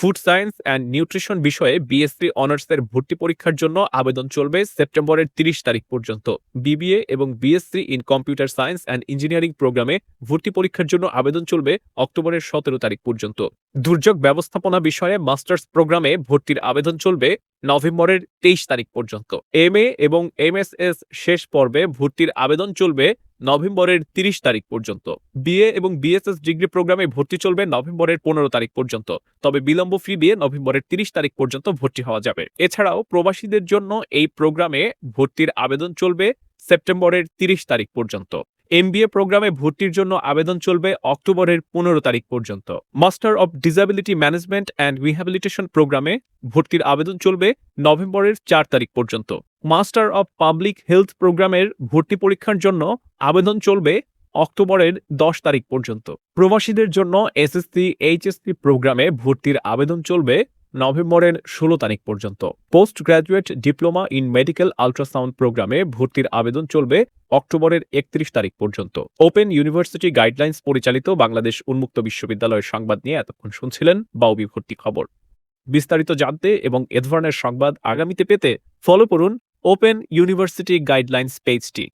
Food science and nutrition বিষয়ে BSc অনার্সের ভর্তি পরীক্ষার জন্য আবেদন চলবে সেপ্টেম্বরের ৩০ তারিখ পর্যন্ত। বিবিএ এবং BSc in computer science and engineering প্রোগ্রামে ভর্তি পরীক্ষার জন্য আবেদন চলবে অক্টোবরের ১৭ তারিখ পর্যন্ত। দুর্যোগ ব্যবস্থাপনা বিষয়ে মাস্টার্স প্রোগ্রামে ভর্তির আবেদন চলবে নভেম্বরের ২৩ তারিখ পর্যন্ত। এমএ এবং এমএসএস শেষ পর্বে ভর্তির আবেদন চলবে নভেম্বরের ৩০ তারিখ পর্যন্ত। বিএ এবং বিএসএস ডিগ্রি প্রোগ্রামে ভর্তি চলবে নভেম্বরের ১৫ তারিখ পর্যন্ত। তবে বিলম্ব ফি দিয়ে নভেম্বরের ৩০ তারিখ পর্যন্ত ভর্তি হওয়া যাবে। এছাড়াও প্রবাসীদের জন্য এই প্রোগ্রামে ভর্তির আবেদন চলবে সেপ্টেম্বরের ৩০ তারিখ পর্যন্ত। এমবিএ প্রোগ্রামে ভর্তির জন্য আবেদন চলবে অক্টোবরের ১৫ তারিখ পর্যন্ত। Master of disability management and rehabilitation প্রোগ্রামে ভর্তির আবেদন চলবে নভেম্বরের ৪ তারিখ পর্যন্ত। মাস্টার অব পাবলিক হেলথ প্রোগ্রামের ভর্তি পরীক্ষার জন্য আবেদন চলবে অক্টোবরের ১০ তারিখ পর্যন্ত। প্রবাসীদের জন্য এসএসসি এইচএসসি প্রোগ্রামে ভর্তির আবেদন চলবে নভেম্বরের ১৬ তারিখ পর্যন্ত। Post graduate diploma in medical ultrasound প্রোগ্রামে ভর্তির আবেদন চলবে অক্টোবরের ৩১ তারিখ পর্যন্ত। ওপেন ইউনিভার্সিটি গাইডলাইন্স পরিচালিত বাংলাদেশ উন্মুক্ত বিশ্ববিদ্যালয়ের সংবাদ নিয়ে এতক্ষণ শুনছিলেন বাউবি ভর্তি খবর। বিস্তারিত জানতে এবং এ ধরনের সংবাদ আগামীতে পেতে ফলো করুন ওপেন ইউনিভার্সিটি গাইডলাইন্স পেজটি।